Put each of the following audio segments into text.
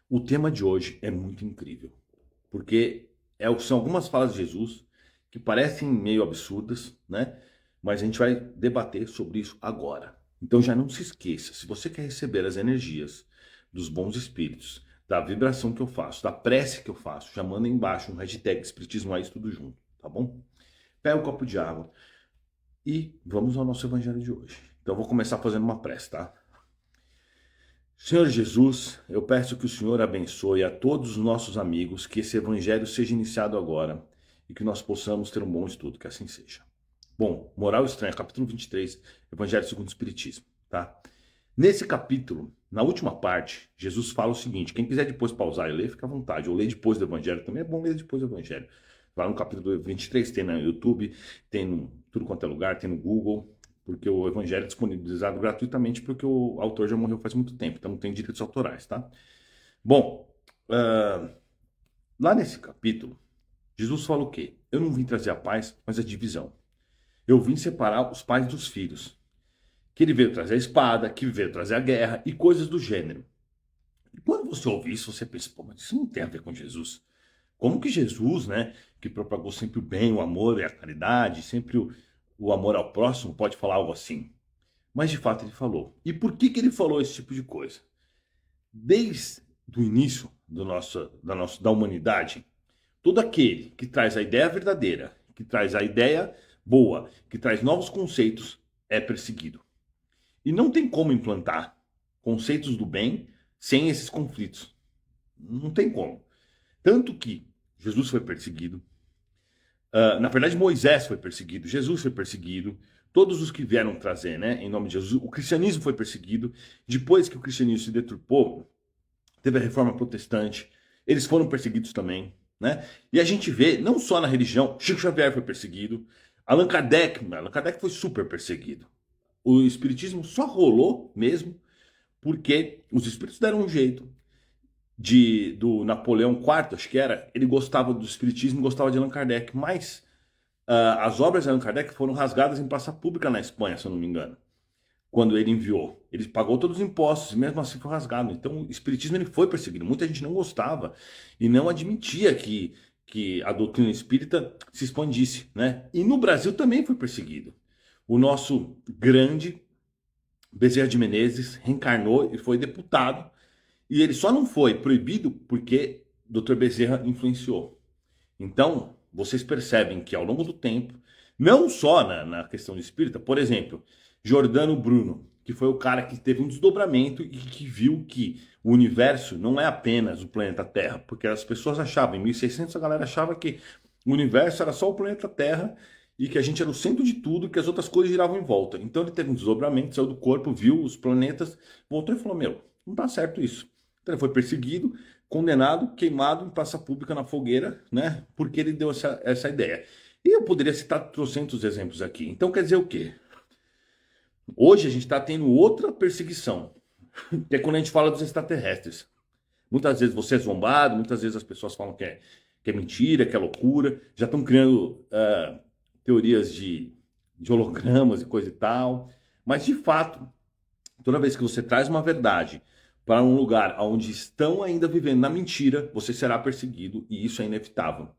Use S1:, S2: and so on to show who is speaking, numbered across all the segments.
S1: O tema de hoje é muito incrível, porque são algumas falas de Jesus que parecem meio absurdas, né? Mas a gente vai debater sobre isso agora. Então já não se esqueça, se você quer receber as energias dos bons espíritos, da vibração que eu faço, da prece que eu faço, já manda embaixo um hashtag Espiritismo Raiz tudo junto, tá bom? Pega um copo de água e vamos ao nosso evangelho de hoje. Então eu vou começar fazendo uma prece, tá? Senhor Jesus, eu peço que o Senhor abençoe a todos os nossos amigos, que esse evangelho seja iniciado agora e que nós possamos ter um bom estudo, que assim seja. Bom, Moral Estranha, capítulo 23, Evangelho segundo o Espiritismo, tá? Nesse capítulo, na última parte, Jesus fala o seguinte, quem quiser depois pausar e ler, fica à vontade, ou ler depois do Evangelho, também é bom ler depois do Evangelho. Vai no capítulo 23, tem no YouTube, tem no tudo quanto é lugar, tem no Google, porque o Evangelho é disponibilizado gratuitamente, porque o autor já morreu faz muito tempo, então não tem direitos autorais, tá? Bom, lá nesse capítulo, Jesus fala o quê? Eu não vim trazer a paz, mas a divisão. Eu vim separar os pais dos filhos. Que ele veio trazer a espada, que veio trazer a guerra e coisas do gênero. E quando você ouve isso, você pensa, pô, mas isso não tem a ver com Jesus. Como que Jesus, né, que propagou sempre o bem, o amor e a caridade, sempre o amor ao próximo, pode falar algo assim? Mas de fato ele falou. E por que ele falou esse tipo de coisa? Desde o início da humanidade, todo aquele que traz a ideia verdadeira, que traz a ideia boa, que traz novos conceitos, é perseguido. E não tem como implantar conceitos do bem sem esses conflitos. Não tem como. Tanto que Jesus foi perseguido, na verdade, Moisés foi perseguido, Jesus foi perseguido, todos os que vieram trazer, né, em nome de Jesus, o cristianismo foi perseguido. Depois que o cristianismo se deturpou, teve a reforma protestante, eles foram perseguidos também, né? E a gente vê, não só na religião, Chico Xavier foi perseguido, Allan Kardec foi super perseguido. O espiritismo só rolou mesmo porque os espíritos deram um jeito do Napoleão IV, acho que era, ele gostava do espiritismo, gostava de Allan Kardec, mas as obras de Allan Kardec foram rasgadas em praça pública na Espanha, se eu não me engano, quando ele enviou. Ele pagou todos os impostos e mesmo assim foi rasgado. Então o espiritismo ele foi perseguido. Muita gente não gostava e não admitia que a doutrina espírita se expandisse, né? E no Brasil também foi perseguido. O nosso grande Bezerra de Menezes reencarnou e foi deputado. E ele só não foi proibido porque Dr. Bezerra influenciou. Então, vocês percebem que ao longo do tempo, não só na questão de espírita, por exemplo, Giordano Bruno, que foi o cara que teve um desdobramento e que viu que o universo não é apenas o planeta Terra, porque as pessoas achavam, em 1600 a galera achava que o universo era só o planeta Terra e que a gente era o centro de tudo, que as outras coisas giravam em volta. Então ele teve um desdobramento, saiu do corpo, viu os planetas, voltou e falou: Meu, não tá certo isso. Então ele foi perseguido, condenado, queimado em praça pública na fogueira, né? Porque ele deu essa ideia. E eu poderia citar trocentos exemplos aqui. Então quer dizer o quê? Hoje a gente está tendo outra perseguição, que é quando a gente fala dos extraterrestres. Muitas vezes você é zombado, muitas vezes as pessoas falam que é mentira, que é loucura. Já estão criando teorias de hologramas e coisa e tal. Mas de fato, toda vez que você traz uma verdade para um lugar onde estão ainda vivendo na mentira, você será perseguido e isso é inevitável.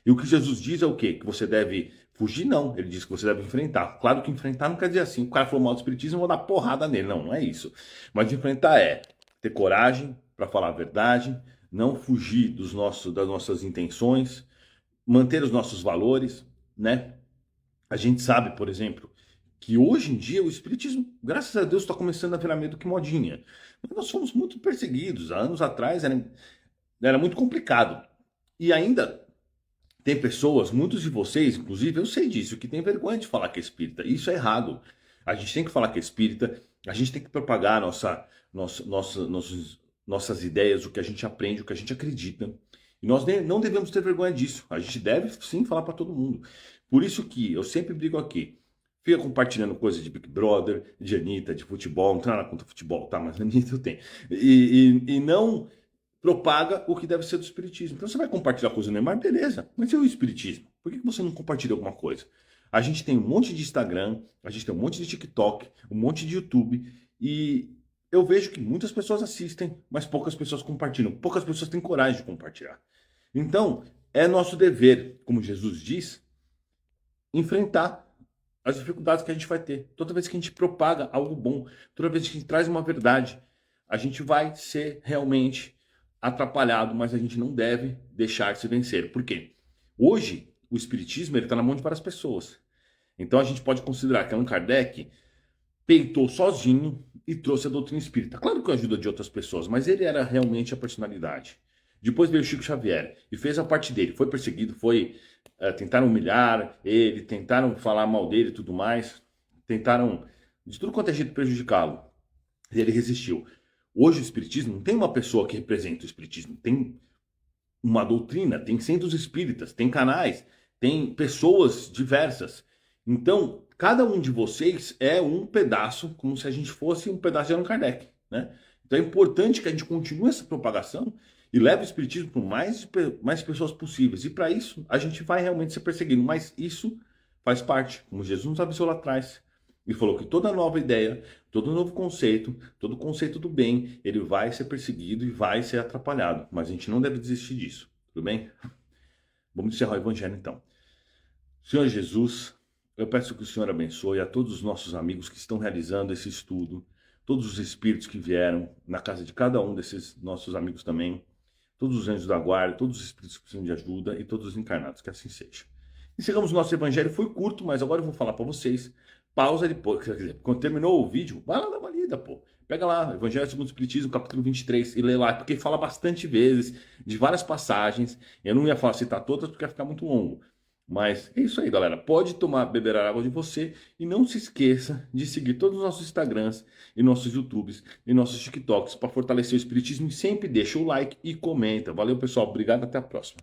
S1: E o que Jesus diz é o quê? Que você deve fugir? Não. Ele diz que você deve enfrentar. Claro que enfrentar não quer dizer assim, o cara falou mal do espiritismo, eu vou dar porrada nele. Não, não é isso. Mas enfrentar é ter coragem para falar a verdade, não fugir das nossas intenções, manter os nossos valores, né? A gente sabe, por exemplo, que hoje em dia o espiritismo, graças a Deus, está começando a virar meio que modinha. Mas nós fomos muito perseguidos. Há anos atrás era muito complicado. E ainda tem pessoas, muitos de vocês, inclusive, eu sei disso, que tem vergonha de falar que é espírita. Isso é errado. A gente tem que falar que é espírita, a gente tem que propagar nossas ideias, o que a gente aprende, o que a gente acredita. E nós não devemos ter vergonha disso. A gente deve sim falar para todo mundo. Por isso que eu sempre brigo aqui. Fica compartilhando coisas de Big Brother, de Anitta, de futebol. Não tem nada contra futebol, tá? Mas Anitta eu tenho. E não propaga o que deve ser do espiritismo. Então você vai compartilhar coisa do Neymar, beleza. Mas e o espiritismo? Por que você não compartilha alguma coisa? A gente tem um monte de Instagram, a gente tem um monte de TikTok, um monte de YouTube. E eu vejo que muitas pessoas assistem, mas poucas pessoas compartilham. Poucas pessoas têm coragem de compartilhar. Então, é nosso dever, como Jesus diz, enfrentar as dificuldades que a gente vai ter. Toda vez que a gente propaga algo bom, toda vez que a gente traz uma verdade, a gente vai ser realmente atrapalhado, mas a gente não deve deixar se vencer. Por quê? Hoje, o espiritismo está na mão de várias pessoas. Então a gente pode considerar que Allan Kardec peitou sozinho e trouxe a doutrina espírita. Claro que com a ajuda de outras pessoas, mas ele era realmente a personalidade. Depois veio Chico Xavier e fez a parte dele. Foi perseguido, tentaram humilhar ele, tentaram falar mal dele e tudo mais. Tentaram de tudo quanto é jeito prejudicá-lo. E ele resistiu. Hoje o espiritismo não tem uma pessoa que representa o espiritismo. Tem uma doutrina, tem centros espíritas, tem canais, tem pessoas diversas. Então, cada um de vocês é um pedaço, como se a gente fosse um pedaço de Allan Kardec, né? Então é importante que a gente continue essa propagação e leve o espiritismo para mais pessoas possíveis. E para isso, a gente vai realmente ser perseguido. Mas isso faz parte, como Jesus nos avisou lá atrás. Ele falou que toda nova ideia, todo novo conceito, todo conceito do bem, ele vai ser perseguido e vai ser atrapalhado. Mas a gente não deve desistir disso, tudo bem? Vamos encerrar o evangelho então. Senhor Jesus, eu peço que o Senhor abençoe a todos os nossos amigos que estão realizando esse estudo, todos os espíritos que vieram na casa de cada um desses nossos amigos também, todos os anjos da guarda, todos os espíritos que precisam de ajuda e todos os encarnados, que assim seja. Encerramos o nosso evangelho, foi curto, mas agora eu vou falar para vocês. Pausa depois, quer dizer, quando terminou o vídeo, vai lá dar uma lida, pô. Pega lá, Evangelho segundo o Espiritismo, capítulo 23, e lê lá, porque fala bastante vezes, de várias passagens. Eu não ia falar citar todas, porque ia ficar muito longo. Mas é isso aí, galera. Pode beber a água de você e não se esqueça de seguir todos os nossos Instagrams e nossos YouTubes e nossos TikToks para fortalecer o Espiritismo. E sempre deixa o like e comenta. Valeu, pessoal. Obrigado. Até a próxima.